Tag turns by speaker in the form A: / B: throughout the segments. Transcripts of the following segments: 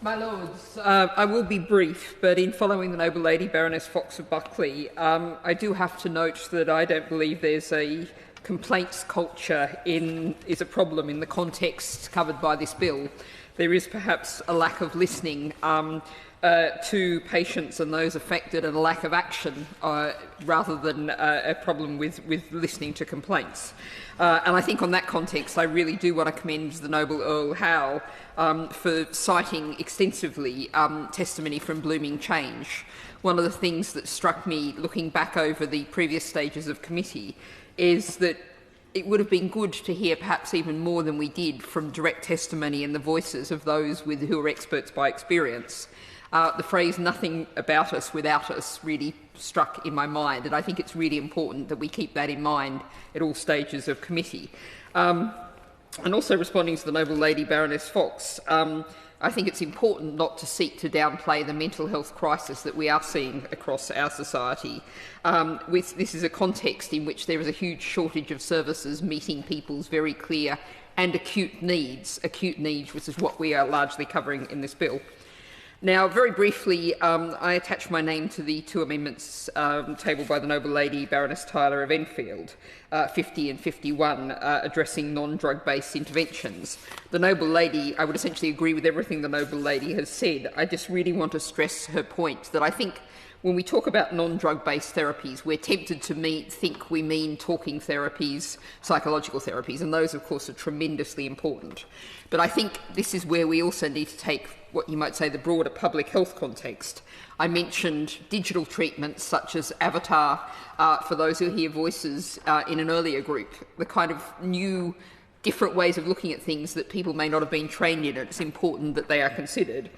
A: My Lords, I will be brief, but in following the Noble Lady Baroness Fox of Buckley, I do have to note that I don't believe there's a complaints culture is a problem in the context covered by this bill. There is perhaps a lack of listening to patients and those affected, and a lack of action rather than a problem with listening to complaints. And I think on that context, I really do want to commend the Noble Earl Howe for citing extensively testimony from Blooming Change. One of the things that struck me looking back over the previous stages of committee is that it would have been good to hear perhaps even more than we did from direct testimony and the voices of those who are experts by experience. The phrase "nothing about us without us" really struck in my mind, and I think it's really important that we keep that in mind at all stages of committee. And also responding to the Noble Lady Baroness Fox, I think it's important not to seek to downplay the mental health crisis that we are seeing across our society. This is a context in which there is a huge shortage of services meeting people's very clear and acute needs, which is what we are largely covering in this bill. Now, very briefly, I attach my name to the two amendments tabled by the Noble Lady Baroness Tyler of Enfield, 50 and 51, addressing non-drug-based interventions. The Noble Lady, I would essentially agree with everything the Noble Lady has said. I just really want to stress her point that I think when we talk about non-drug-based therapies, we're tempted to think we mean talking therapies, psychological therapies, and those, of course, are tremendously important. But I think this is where we also need to take what you might say the broader public health context. I mentioned digital treatments such as Avatar, for those who hear voices in an earlier group, the kind of new, different ways of looking at things that people may not have been trained in. It's important that they are considered.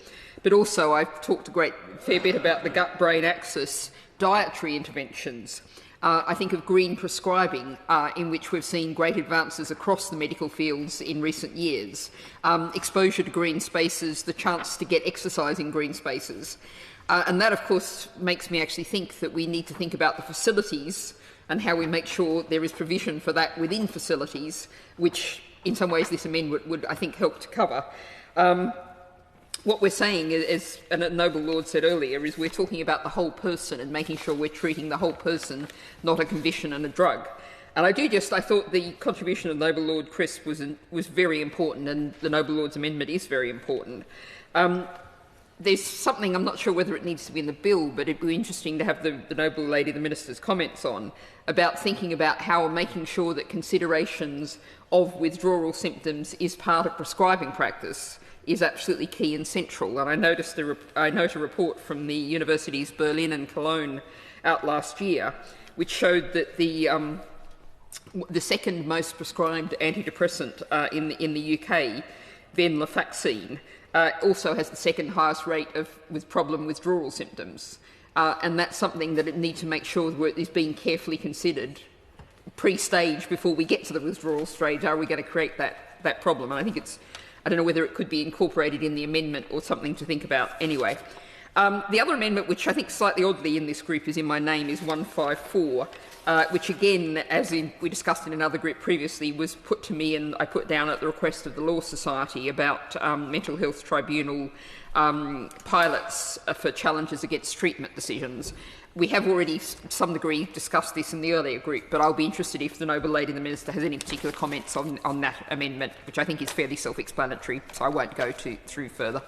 A: But also, I've talked a fair bit about the gut-brain axis dietary interventions. I think of green prescribing, in which we've seen great advances across the medical fields in recent years. Exposure to green spaces, the chance to get exercise in green spaces. And that, of course, makes me actually think that we need to think about the facilities and how we make sure there is provision for that within facilities, which in some ways this amendment would, I think, help to cover. What we're saying, as a Noble Lord said earlier, is we're talking about the whole person and making sure we're treating the whole person, not a condition and a drug. And I thought the contribution of Noble Lord Crisp was very important, and the Noble Lord's amendment is very important. There's something, I'm not sure whether it needs to be in the bill, but it'd be interesting to have the Noble Lady, the Minister's comments on, about thinking about how making sure that considerations of withdrawal symptoms is part of prescribing practice is absolutely key and central. And I note a report from the universities Berlin and Cologne out last year, which showed that the second most prescribed antidepressant in the UK, venlafaxine, also has the second highest rate of problem withdrawal symptoms. And that's something that it needs to make sure is being carefully considered pre-stage before we get to the withdrawal stage. Are we going to create that problem? And I think I don't know whether it could be incorporated in the amendment or something to think about anyway. The other amendment, which I think slightly oddly in this group is in my name, is 154, which again, we discussed in another group previously, was put to me and I put down at the request of the Law Society about mental health tribunal pilots for challenges against treatment decisions. We have already, to some degree, discussed this in the earlier group, but I'll be interested if the Noble Lady, the Minister, has any particular comments on that amendment, which I think is fairly self-explanatory, so I won't go through further.